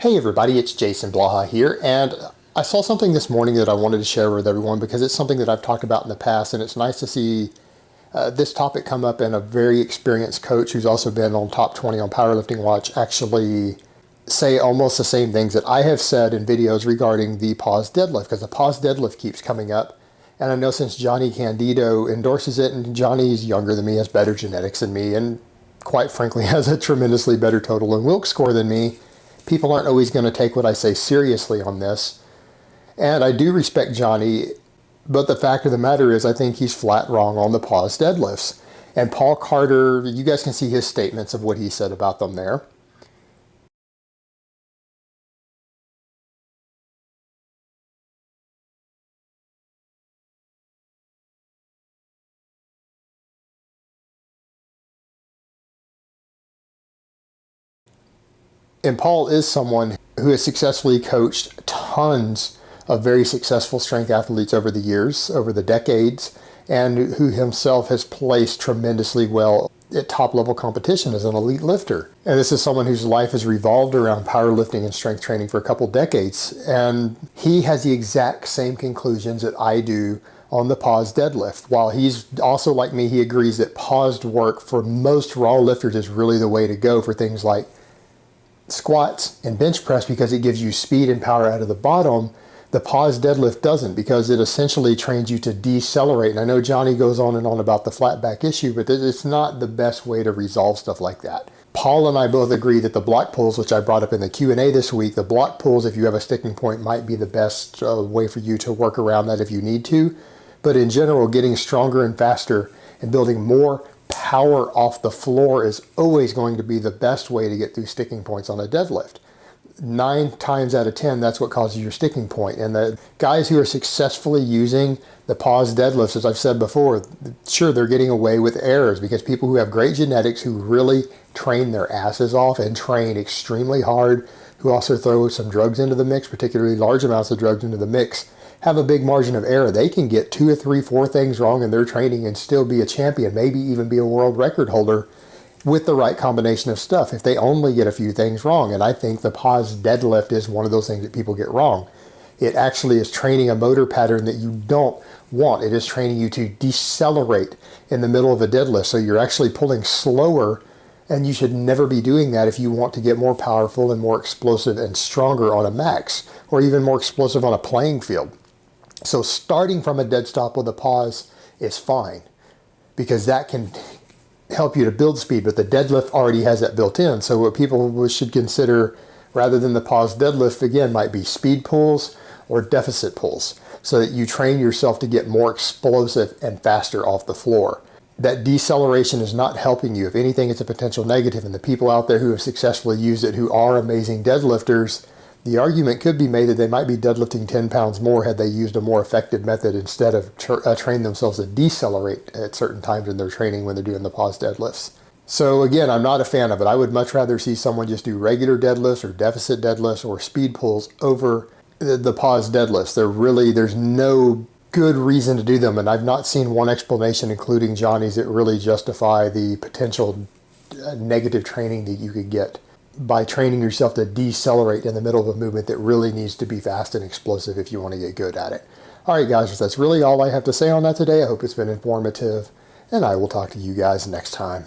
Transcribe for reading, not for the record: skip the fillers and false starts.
Hey everybody, it's Jason Blaha here, and I saw something this morning that I wanted to share with everyone because it's something that I've talked about in the past, and it's nice to see this topic come up and a very experienced coach who's also been on top 20 on Powerlifting Watch actually say almost the same things that I have said in videos regarding the pause deadlift, because the pause deadlift keeps coming up. And I know since Johnny Candito endorses it, and Johnny's younger than me, has better genetics than me, and quite frankly has a tremendously better total and Wilks score than me, people aren't always going to take what I say seriously on this. And I do respect Johnny, but the fact of the matter is I think he's flat wrong on the pause deadlifts. And Paul Carter, you guys can see his statements of what he said about them there. And Paul is someone who has successfully coached tons of very successful strength athletes over the years, over the decades, and who himself has placed tremendously well at top level competition as an elite lifter. And this is someone whose life has revolved around powerlifting and strength training for a couple decades. And he has the exact same conclusions that I do on the pause deadlift. While he's also like me, he agrees that paused work for most raw lifters is really the way to go for things like squats and bench press, because it gives you speed and power out of the bottom. The pause deadlift doesn't, because it essentially trains you to decelerate. And I know Johnny goes on and on about the flat back issue, but it's not the best way to resolve stuff like that. Paul and I both agree that the block pulls, which I brought up in the Q&A this week, the block pulls, if you have a sticking point, might be the best way for you to work around that if you need to. But in general, getting stronger and faster and building more power off the floor is always going to be the best way to get through sticking points on a deadlift. 9 times out of 10, that's what causes your sticking point. And the guys who are successfully using the pause deadlifts, as I've said before, sure, they're getting away with errors, because people who have great genetics, who really train their asses off and train extremely hard, who also throw some drugs into the mix, particularly large amounts of drugs into the mix, have a big margin of error. They can get 2 or 3, 4 things wrong in their training and still be a champion, maybe even be a world record holder with the right combination of stuff if they only get a few things wrong. And I think the pause deadlift is one of those things that people get wrong. It actually is training a motor pattern that you don't want. It is training you to decelerate in the middle of a deadlift. So you're actually pulling slower, and you should never be doing that if you want to get more powerful and more explosive and stronger on a max, or even more explosive on a playing field. So starting from a dead stop with a pause is fine, because that can help you to build speed, but the deadlift already has that built in. So what people should consider, rather than the pause deadlift, again, might be speed pulls or deficit pulls, so that you train yourself to get more explosive and faster off the floor. That deceleration is not helping you. If anything, it's a potential negative. And the people out there who have successfully used it, who are amazing deadlifters, the argument could be made that they might be deadlifting 10 pounds more had they used a more effective method instead of train themselves to decelerate at certain times in their training when they're doing the pause deadlifts. So again, I'm not a fan of it. I would much rather see someone just do regular deadlifts or deficit deadlifts or speed pulls over the pause deadlifts. There's no good reason to do them, and I've not seen one explanation, including Johnny's, that really justify the potential negative training that you could get by training yourself to decelerate in the middle of a movement that really needs to be fast and explosive if you want to get good at it. All right, guys, that's really all I have to say on that today. I hope it's been informative, and I will talk to you guys next time.